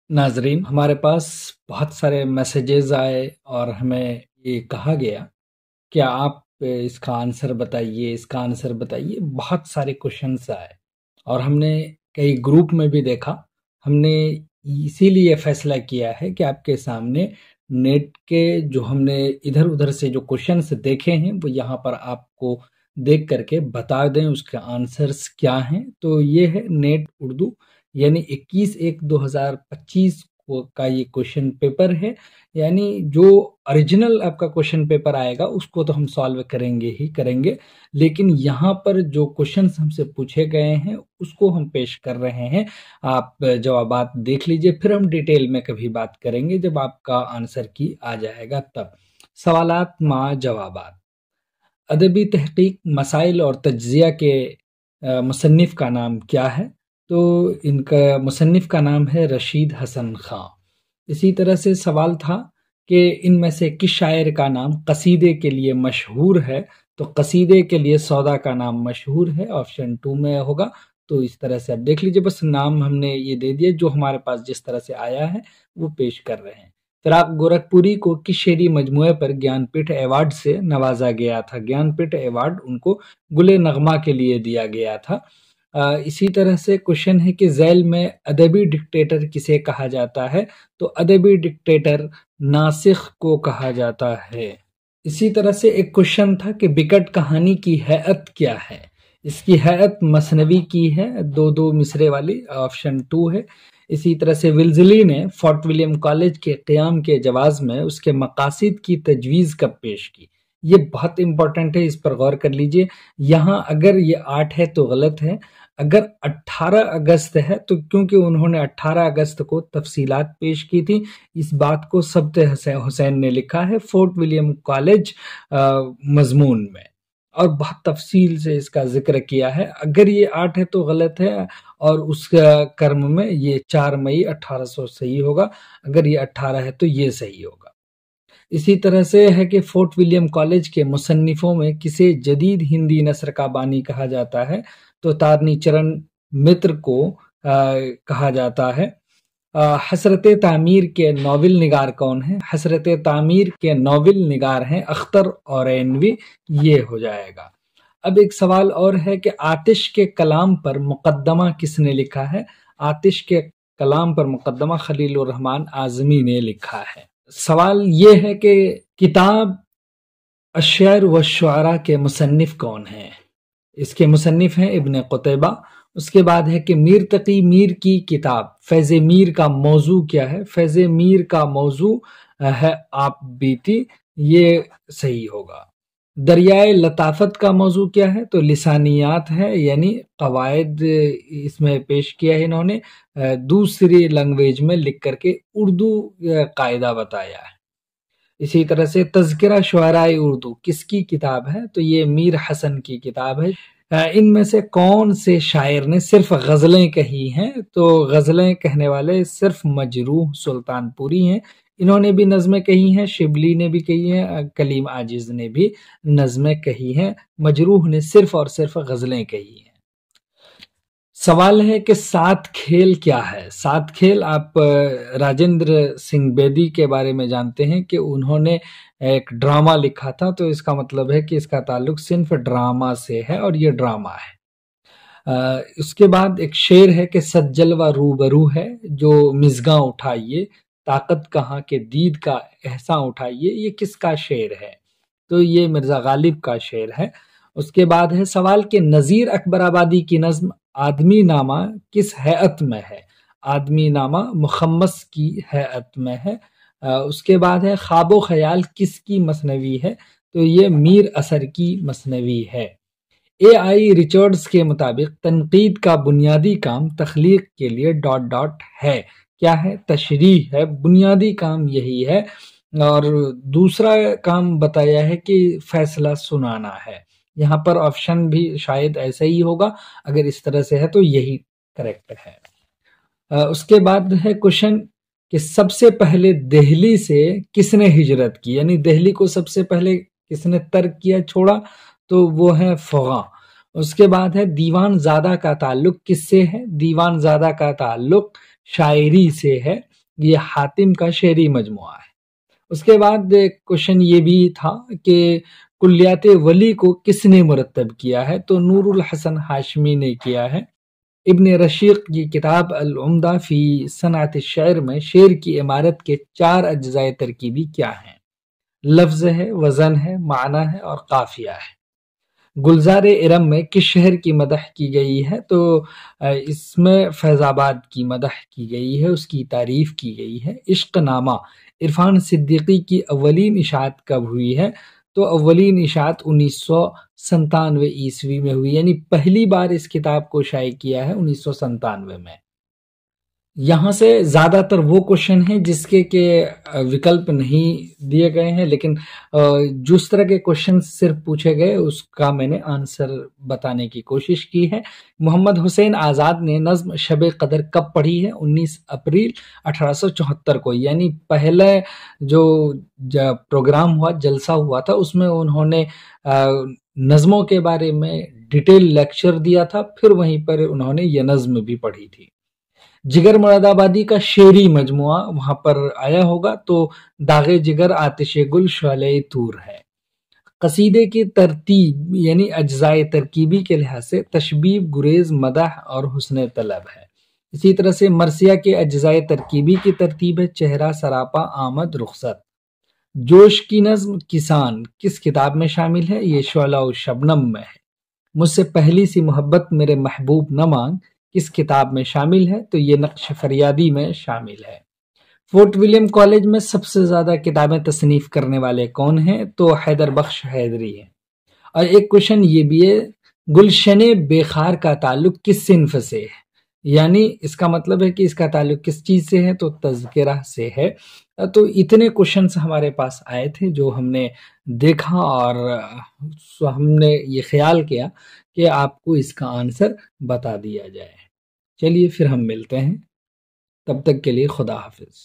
नाजरीन, हमारे पास बहुत सारे मैसेजेस आए और हमें ये कहा गया कि आप इसका आंसर बताइए, इसका आंसर बताइए। बहुत सारे क्वेश्चंस आए और हमने कई ग्रुप में भी देखा। हमने इसीलिए फैसला किया है कि आपके सामने नेट के जो हमने इधर उधर से जो क्वेश्चंस देखे हैं वो यहाँ पर आपको देख करके बता दें उसके आंसर्स क्या हैं। तो ये है नेट उर्दू, यानी 21/1/2025 का ये क्वेश्चन पेपर है। यानी जो ओरिजिनल आपका क्वेश्चन पेपर आएगा उसको तो हम सॉल्व करेंगे ही करेंगे, लेकिन यहाँ पर जो क्वेश्चंस हमसे पूछे गए हैं उसको हम पेश कर रहे हैं। आप जवाबात देख लीजिए, फिर हम डिटेल में कभी बात करेंगे जब आपका आंसर की आ जाएगा तब। सवालात मा जवाबात। अदबी तहकीक, मसाइल और तज्जिया के मुसन्निफ का नाम क्या है? तो इनका मुसन्निफ का नाम है रशीद हसन खां। इसी तरह से सवाल था कि इनमें से किस शायर का नाम कसीदे के लिए मशहूर है? तो कसीदे के लिए सौदा का नाम मशहूर है, ऑप्शन 2 में होगा। तो इस तरह से आप देख लीजिए, बस नाम हमने ये दे दिए, जो हमारे पास जिस तरह से आया है वो पेश कर रहे हैं। फिराक गोरखपुरी को किस शेरी मजमूए पर ज्ञानपीठ अवार्ड से नवाजा गया था? ज्ञानपीठ अवार्ड उनको गुले नगमा के लिए दिया गया था। इसी तरह से क्वेश्चन है कि झैल में अदबी डिक्टेटर किसे कहा जाता है? तो अदबी डिक्टेटर नासिख को कहा जाता है। इसी तरह से एक क्वेश्चन था कि बिकट कहानी की हैत क्या है? इसकी हैत मसनवी की है, 2-2 मिसरे वाली, ऑप्शन 2 है। इसी तरह से विल्जली ने फोर्ट विलियम कॉलेज के क़याम के जवाज़ में उसके मकासिद की तजवीज़ कब पेश की? ये बहुत इंपॉर्टेंट है, इस पर गौर कर लीजिए। यहाँ अगर ये 8 है तो गलत है, अगर 18 अगस्त है तो क्योंकि उन्होंने 18 अगस्त को तफसीलात पेश की थी। इस बात को सब्त हुसैन ने लिखा है फोर्ट विलियम कॉलेज मजमून में, और बहुत तफसील से इसका जिक्र किया है। अगर ये 8 है तो गलत है, और उस कर्म में ये 4 मई 1800 सही होगा। अगर ये 18 है तो ये सही होगा। इसी तरह से है कि फोर्ट विलियम कॉलेज के मुसन्निफों में किसे जदीद हिंदी नस्र का बानी कहा जाता है? तो तारनी चरण मित्र को कहा जाता है। हसरत तामीर के नॉविल निगार कौन है? हसरत तामीर के नॉविल निगार हैं अख्तर और एनवी, ये हो जाएगा। अब एक सवाल और है कि आतिश के कलाम पर मुकद्दमा किसने लिखा है? आतिश के कलाम पर मुकद्दमा खलीलुर रहमान आज़मी ने लिखा है। सवाल ये है कि किताब अश्शअर व शुअरा के मुसन्निफ कौन हैं? इसके मुसन्निफ हैं इब्न क़ुतैबा। उसके बाद है कि मीर तकी मीर की किताब फैज़ मीर का मौजू क्या है? फैज़ मीर का मौजू है आप बीती, ये सही होगा। दरियाए लताफत का मौजू क्या है? तो लिसानियात है, यानी कवायद इसमें पेश किया है इन्होंने, दूसरी लैंग्वेज में लिख करके उर्दू कायदा बताया है। इसी तरह से तज़किरा शुअराए उर्दू किसकी किताब है? तो ये मीर हसन की किताब है। इनमें से कौन से शायर ने सिर्फ गज़लें कही हैं? तो गज़लें कहने वाले सिर्फ मजरूह सुल्तानपुरी हैं। इन्होंने भी नज़में कही हैं, शिबली ने भी कही हैं, कलीम आजिज़ ने भी नज़में कही हैं। मजरूह ने सिर्फ और सिर्फ गज़लें कही हैं। सवाल है कि सात खेल क्या है? सात खेल आप राजेंद्र सिंह बेदी के बारे में जानते हैं कि उन्होंने एक ड्रामा लिखा था, तो इसका मतलब है कि इसका ताल्लुक सिर्फ ड्रामा से है और ये ड्रामा है। उसके बाद एक शेर है कि सज्जलवा रूबरू है जो मिज़गां उठाइए, ताकत कहाँ के दीद का एहसां उठाइए, ये किसका शेर है? तो ये मिर्ज़ा गालिब का शेर है। उसके बाद है सवाल कि नज़ीर अकबराबादी की नज़्म आदमी नामा किस हैत में है? आदमी नामा मुखम्मस की हैत में है। उसके बाद है ख्वाबो ख्याल किसकी मसनवी है? तो ये मीर असर की मसनवी है। AI रिचर्ड्स के मुताबिक तनकीद का बुनियादी काम तख्लीक के लिए डॉट डॉट है। क्या है? तशरीह है, बुनियादी काम यही है। और दूसरा काम बताया है कि फैसला सुनाना है। यहाँ पर ऑप्शन भी शायद ऐसा ही होगा, अगर इस तरह से है तो यही करेक्ट है। उसके बाद है क्वेश्चन कि सबसे पहले दिल्ली से किसने हिजरत की? यानी दिल्ली को सबसे पहले किसने तर्क किया, छोड़ा? तो वो है फ़ग़ा। उसके बाद है दीवान ज़ादा का ताल्लुक किससे है? दीवान ज़ादा का ताल्लुक شاعری سے ہے، یہ حاتم کا شعری مجموعہ ہے۔ اس کے بعد کوشچن یہ بھی تھا کہ کلیات ولی کو کس نے مرتب کیا ہے؟ تو نور الحسن ہاشمی نے کیا ہے۔ ابن رشیق کی کتاب العمدہ فی صنعت الشعر میں شعر کی عمارت کے 4 اجزائے ترکیبی کیا ہیں؟ لفظ ہے، وزن ہے، معنی ہے اور قافیہ ہے۔ گلزار ارم میں کس شہر کی مدح کی گئی ہے؟ تو اس میں فیض آباد کی مدح کی گئی ہے، اس کی تعریف کی گئی ہے۔ عشق نامہ عرفان صدیقی کی اولین اشاعت کب ہوئی ہے؟ تو اولین اشاعت 1997 میں ہوئی، یعنی پہلی بار اس کتاب کو شائع کیا ہے 1997 میں۔ یہاں سے زیادہ تر وہ کوشچن ہیں جس کے وکلپ نہیں دیے گئے ہیں، لیکن جس طرح کے کوشچن صرف پوچھے گئے اس کا میں نے آنسر بتانے کی کوشش کی ہے۔ محمد حسین آزاد نے نظم شب قدر کب پڑھی ہے؟ 19 اپریل 1874 کو، یعنی پہلے جو پروگرام ہوا، جلسہ ہوا تھا، اس میں انہوں نے نظموں کے بارے میں ڈیٹیل لیکچر دیا تھا، پھر وہیں پر انہوں نے یہ نظم بھی پڑھی تھی۔ جگر مراد آبادی کا شعری مجموعہ وہاں پر آیا ہوگا، تو داغ جگر، آتش گل، شعلہ طور ہے۔ قصیدے کی ترتیب یعنی اجزائے ترکیبی کے لحاظ سے تشبیب، گریز، مدح اور حسن طلب ہے۔ اسی طرح سے مرثیہ کے اجزائے ترکیبی کی ترتیب ہے چہرہ، سراپا، آمد، رخصت۔ جوش کی نظم کسان کس کتاب میں شامل ہے؟ یہ شعلہ و شبنم میں ہے۔ مجھ سے پہلی سی محبت میرے محبوب نہ مانگ کس کتاب میں شامل ہے؟ تو یہ نقش فریادی میں شامل ہے۔ فورٹ ولیم کالج میں سب سے زیادہ کتابیں تصنیف کرنے والے کون ہیں؟ تو حیدر بخش حیدری ہیں۔ اور ایک کوشچن یہ بھی ہے، گلشن بے خار کا تعلق کس صنف سے ہے؟ یعنی اس کا مطلب ہے کہ اس کا تعلق کس چیز سے ہے؟ تو تذکرہ سے ہے۔ تو اتنے کوشچنس ہمارے پاس آئے تھے جو ہم نے دیکھا، اور ہم نے یہ خیال کیا کہ آپ کو اس کا آنسر بتا دیا جائے۔ چلیے پھر ہم ملتے ہیں، تب تک کے لیے خدا حافظ۔